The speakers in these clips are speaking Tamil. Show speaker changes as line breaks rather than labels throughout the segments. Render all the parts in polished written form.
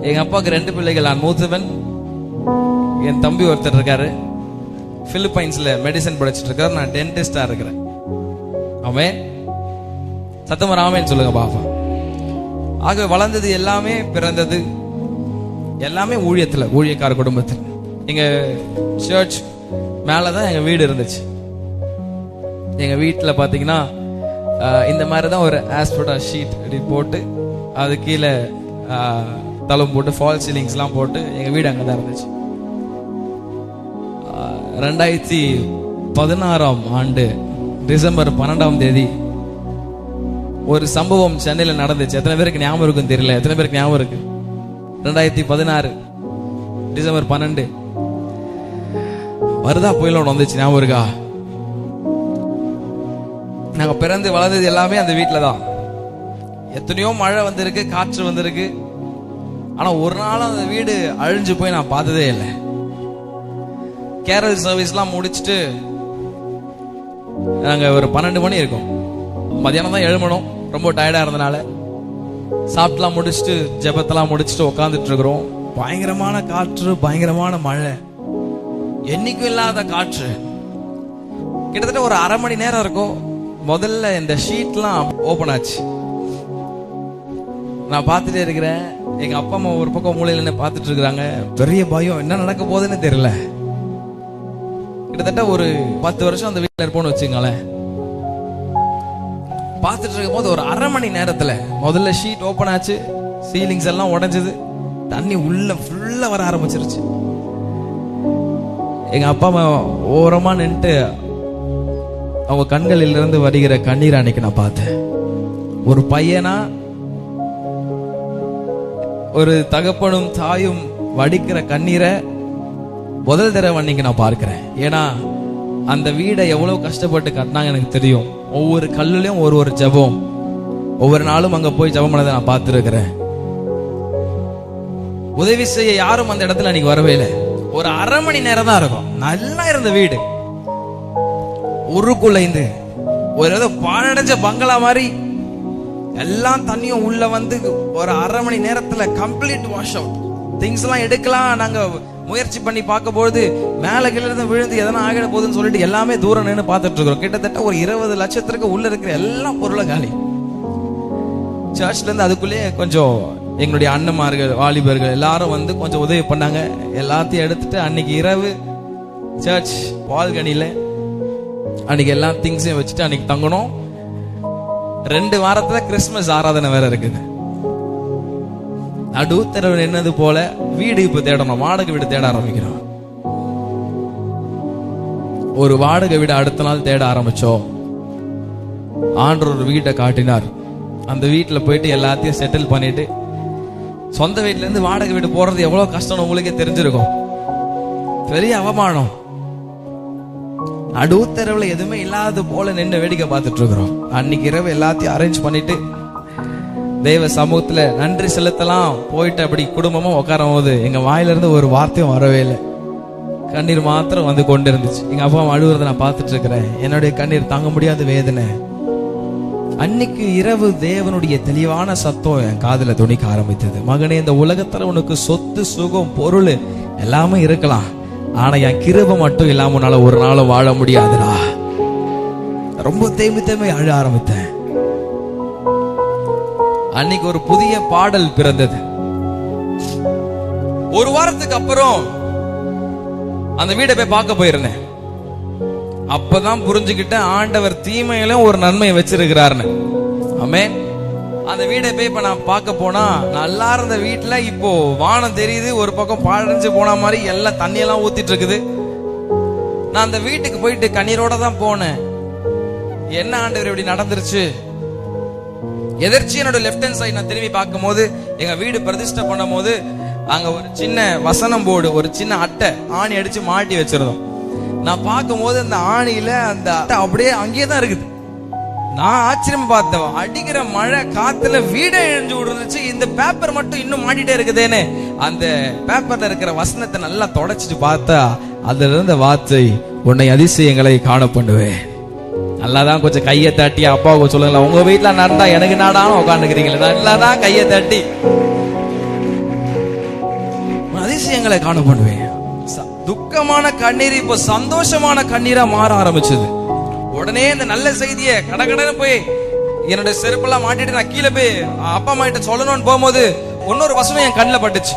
எங்க அப்பாவுக்கு 2 பிள்ளைகள். நான் மூத்தவன். என் தம்பி ஒருத்தர் இருக்காரு, பிலிப்பைன்ஸ்ல மெடிசன் படிச்சுட்டு இருக்காரு. நான் டென்டிஸ்டா இருக்கிறேன். ஆமென். சத்தமா ஆமென் சொல்லுங்க பாப்பா. ஆக வளர்ந்தது எல்லாமே, பிறந்தது எல்லாமே ஊழியத்துல, ஊழியக்கார குடும்பத்தில். எங்க சர்ச் மேலதான் எங்க வீடு இருந்துச்சு. எங்க வீட்டுல பாத்தீங்கன்னா இந்த மாதிரிதான் ஒரு ஆஸ்பெட்டா ஷீட் இப்படி போட்டு அது கீழே தளம் போட்டு ஃபால் சீலிங்ஸ் எல்லாம் போட்டு எங்க வீடு அங்கதான் இருந்துச்சு. 2016 டிசம்பர் 12 ஒரு சம்பவம் சென்னையில நடந்துச்சு. எத்தனை பேருக்கு ஞாபகம் இருக்குன்னு தெரியல. எத்தனை பேருக்கு ஞாபகம் இருக்கு? 2016 டிசம்பர் 12 வருதா புயல் ஒன்று வந்துச்சு. ஞாபகம் இருக்கா? நாங்க பிறந்து வளர்ந்தது எல்லாமே அந்த வீட்டுல தான். எத்தனையோ மழை வந்திருக்கு, காற்று வந்திருக்கு. ஆனா ஒரு நாளும் அந்த வீடு அழிஞ்சு போய் நான் பார்த்ததே இல்லை. கேரல் சர்வீஸ் எல்லாம் முடிச்சுட்டு நாங்க ஒரு 12 மணி இருக்கும். மதியானம் தான் எழுமணும். ரொம்ப டயர்டா இருந்தனால சாப்பிட்டுலாம் முடிச்சுட்டு ஜெபத்தெல்லாம் முடிச்சுட்டு உட்காந்துட்டு இருக்கிறோம். பயங்கரமான காற்று, பயங்கரமான மழை, என்னைக்கும் இல்லாத காற்று. கிட்டத்தட்ட ஒரு அரை மணி நேரம் இருக்கும். முதல்ல இந்த ஷீட்லாம் ஓபன் ஆச்சு. நான் பார்த்துட்டே இருக்கிறேன். எங்க அப்பா அம்மா ஒரு பக்கம் மூலையில பார்த்துட்டு இருக்கிறாங்க. பெரிய பயம், என்ன நடக்க போகுதுன்னு தெரியல. கிட்டத்தட்ட ஒரு 10 வருஷம் அந்த வீட்டுல இருப்போம்னு வச்சுங்களேன். பார்த்துட்டு இருக்கும் போது ஒரு அரை மணி நேரத்துல முதல்ல ஷீட் ஓபன் ஆச்சு, சீலிங்ஸ் எல்லாம் உடைஞ்சது, தண்ணி உள்ள ஃபுல்லா வர ஆரம்பிச்சிருச்சு. எங்க அப்பா அம்மா ஓரமா நின்று அவங்க கண்களில் இருந்து வருகிற கண்ணீர் அன்னைக்கு நான் பார்த்தேன். ஒரு பையனா, ஒரு தகப்பனும் தாயும் வடிக்கிற கண்ணீரை முதல் தடவை அன்னைக்கு நான் பார்க்கிறேன். ஏன்னா அந்த வீடை எவ்வளவு கஷ்டப்பட்டு கட்டினாங்க எனக்கு தெரியும். ஒவ்வொரு கல்லுலயும் ஒரு ஜெபம், ஒவ்வொரு நாளும் அங்க போய் ஜெபம் பண்ணதை நான் பார்த்திருக்கிறேன். உதவி செய்ய யாரும் அந்த இடத்துல அன்னைக்கு வரவே இல்லை. ஒரு அரை மணி நேரம் தான் இருக்கும். நல்லா இருந்த வீடு உருக்குள்ள ஒரு ஏதோ பாழடைஞ்ச பங்களா மாதிரி எல்லாம் தண்ணியும் உள்ள வந்து ஒரு அரை மணி நேரத்துல கம்ப்ளீட் வாஷ் அவுட். திங்ஸ் எல்லாம் எடுக்கலாம். நாங்க முயற்சி பண்ணி பார்க்கும்போது மேல கீழ இருந்து விழுந்து எதனா ஆகிட போகுதுன்னு சொல்லிட்டு எல்லாமே தூரம் நின்று பார்த்துட்டு இருக்கிறோம். கிட்டத்தட்ட ஒரு 20 லட்சத்திற்கு உள்ள இருக்கிற எல்லா பொருளும் காலி. சர்ச்ல இருந்து அதுக்குள்ளேயே கொஞ்சம் எங்களுடைய அண்ணன்மார்கள், வாலிபர்கள் எல்லாரும் வந்து கொஞ்சம் உதவி பண்ணாங்க. எல்லாத்தையும் எடுத்துட்டு அன்னைக்கு இரவு சர்ச் பால்கனில அன்னைக்கு எல்லா திங்ஸையும் வச்சுட்டு அன்னைக்கு தங்கணும். 2 வாரத்துல கிறிஸ்துமஸ் ஆராதனை வேற இருக்குது. நடுத்தரவு என்னது போல வீடு இப்ப தேடணும், வாடகை வீடு தேட ஆரம்பிக்கிறோம். ஒரு வாடகை வீடு அடுத்த நாள் தேட ஆரம்பிச்சோம். ஆண்டவர் ஒரு வீட்டை காட்டினார். அந்த வீட்டுல போயிட்டு எல்லாத்தையும் செட்டில் பண்ணிட்டு, சொந்த வீட்டுல இருந்து வாடகை வீடு போறது எவ்வளவு கஷ்டம் உங்களுக்கே தெரிஞ்சிருக்கும். பெரிய அவமானம். நடுத்தரவுல எதுவுமே இல்லாத போல நின்று வேடிக்கை பார்த்துட்டு இருக்கிறோம். அன்னைக்கு இரவு எல்லாத்தையும் அரேஞ்ச் பண்ணிட்டு தெய்வ சமூகத்துல நன்றி செலுத்தலாம் போயிட்டு அப்படி குடும்பமா உட்காரும் போது எங்க வாயில இருந்து ஒரு வார்த்தையும் வரவே இல்லை. கண்ணீர் மாத்திரம் வந்து கொண்டு இருந்துச்சு. எங்க அப்பா அழுகுறத நான் பார்த்துட்டு இருக்கிறேன். என்னுடைய கண்ணீர் தாங்க முடியாத வேதனை. அன்னைக்கு இரவு தேவனுடைய தெளிவான சத்தம் என் காதுல துணிக்க ஆரம்பித்தது. மகனே, இந்த உலகத்துல உனக்கு சொத்து, சுகம், பொருள் எல்லாமே இருக்கலாம். ஆனா என் கிருபை மட்டும் இல்லாம உன்னால ஒரு நாளும் வாழ முடியாதுடா. ரொம்ப தேம்பி அழ ஆரம்பித்தேன். அன்னைக்கு ஒரு புதிய பாடல் பிறந்தது. ஒரு வாரத்துக்கு அப்புறம் அந்த வீட்டை போய் பார்க்க போயிருந்தேன். அப்பதான் புரிஞ்சுக்கிட்டேன் ஆண்டவர் தீமையிலும் ஒரு நன்மை வச்சிருக்கிறாருன்னு. ஆமென். அந்த வீடை போய் இப்ப நான் பார்க்க போனா நல்லா இருந்த வீட்டுல இப்போ வானம் தெரியுது, ஒரு பக்கம் பாழடைஞ்சு போன மாதிரி எல்லாம் தண்ணியெல்லாம் ஊத்திட்டு இருக்குது. நான் அந்த வீட்டுக்கு போயிட்டு கண்ணீரோட தான் போனேன். என்ன ஆண்டவர் இப்படி நடந்துருச்சு? எதிர்ச்சி என்னோட லெஃப்ட் ஹேண்ட் சைடு நான் திரும்பி பார்க்கும் போது எங்க வீடு பிரதிஷ்டை பண்ணும் போது அங்க ஒரு சின்ன வசனம் போர்டு, ஒரு சின்ன அட்டை ஆணி அடிச்சு மாட்டி வச்சிருந்தோம். நான் பார்க்கும் போது அந்த ஆணியில அந்த அட்டை அப்படியே அங்கேயே தான் இருக்குது. நான் ஆச்சரியமா பார்த்தேன். அடிக்கிற மழை காத்துல வீடே இழிஞ்சு விடுந்துச்சு. இந்த பேப்பர் மட்டும் இன்னும் மாட்டிட்டே இருக்குதேன்னு அந்த பேப்பர்ல இருக்கிற வசனத்தை நல்லா தொடச்சிட்டு பார்த்தா அதுல இருந்த வார்த்தை, உன்னை அதிசயங்களை காண பண்ணுவேன். நல்லாதான் கொஞ்சம் கையை தட்டி அப்பாவுக்கு சொல்லுங்களா, உங்க வீட்டுல நடந்தா எனக்கு நாடான உட்காந்துக்கிறீங்களா? நல்லாதான் கையை தட்டி அதிசயங்களை காண பண்ணுவேன். துக்கமான கண்ணீர் இப்போ சந்தோஷமான கண்ணீரா மாற ஆரம்பிச்சது. உடனே இந்த நல்ல செய்தியை கடகடன்னு போய் என்னோட செருப்பெல்லாம் மாட்டிட்டு நான் கீழே போய் அப்பா அம்மா கிட்ட சொல்லணும்னு போகும்போது இன்னொரு வசனம் என் கண்ணில் பட்டுச்சு.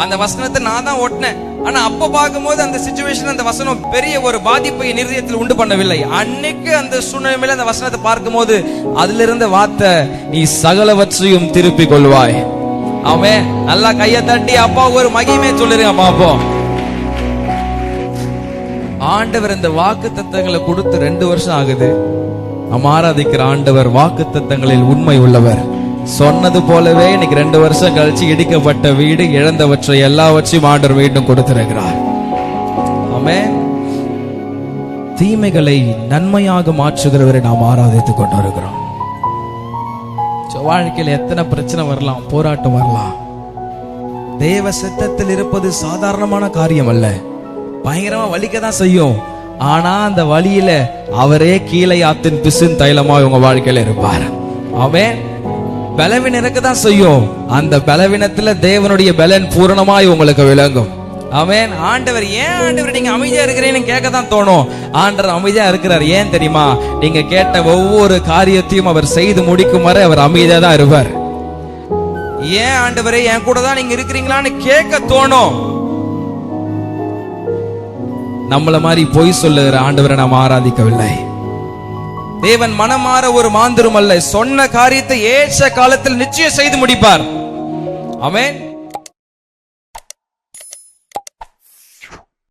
அந்த வசனத்தை நான் தான் ஒட்டினேன். ஆனா அப்ப பார்க்கும்போது அந்த சிச்சுவேஷன், அந்த வசனம் பெரிய ஒரு பாதிப்பை என் இருதயத்தில் உண்டு பண்ணவில்லை. அன்னைக்கு அந்த சூழ்நிலையில அந்த வசனத்தை பார்க்கும்போது அதுல இருந்த வார்த்தை, நீ சகலவற்றையும் திருப்பிக் கொள்வாய். அவன் நல்லா கையை தட்டி அப்பா ஒரு மகிமே சொல்லிருங்க பாப்போம். ஆண்டவர் இந்த வாக்கு தத்தங்களை கொடுத்து 2 வருஷம் ஆகுது. நம்ம ஆராதிக்கிற ஆண்டவர் வாக்கு தத்தங்களில் உண்மை உள்ளவர். சொன்னது போலவே இன்னைக்கு 2 வருஷம் கழிச்சு இடிக்கப்பட்ட வீடு, இழந்தவற்றை எல்லாவற்றையும் ஆண்டவர் மீண்டும் கொடுத்திருக்கிறார். ஆமென். தீமைகளை நன்மையாக மாற்றுகிறவரை நாம் ஆராதித்துக் கொண்டு வருகிறோம். வாழ்க்கையில் எத்தனை பிரச்சனை வரலாம், போராட்டம் வரலாம். தேவ சித்தத்தில் இருப்பது சாதாரணமான காரியம் அல்ல. பயங்கரமா வலிக்க தான் செய்யும். ஆனா அந்த வழியில அவரே கீழே ஆத்தின் பிசின் தைலமா உங்க வாழ்க்கையில இருப்பார். அவன் பலவீனம் இருக்கதான் செய்யும். அந்த பலவீனத்துல தேவனுடைய பலன் பூரணமாய் உங்களுக்கு விளங்கும். அவன் ஆண்டவர், ஏன் ஆண்டவர் நீங்க அமைதியா இருக்கிறீங்கன்னு கேட்க தான் தோணும். ஆண்டவர் அமைதியா இருக்கிறார். ஏன் தெரியுமா? நீங்க கேட்ட ஒவ்வொரு காரியத்தையும் அவர் செய்து முடிக்கும் வரை அவர் அமைதியா தான் இருப்பார். ஏன் ஆண்டவரே என் கூட தான் நீங்க இருக்கிறீங்களான்னு கேட்க தோணும். நம்மள மாதிரி பொய் சொல்லுகிற ஆண்டவரை நாம் ஆராதிக்கவில்லை. தேவன் மனமாற ஒரு மாந்திரம் அல்ல. சொன்ன காரியத்தை ஏற்ற காலத்தில் நிச்சயம் செய்து முடிப்பார். ஆமென்.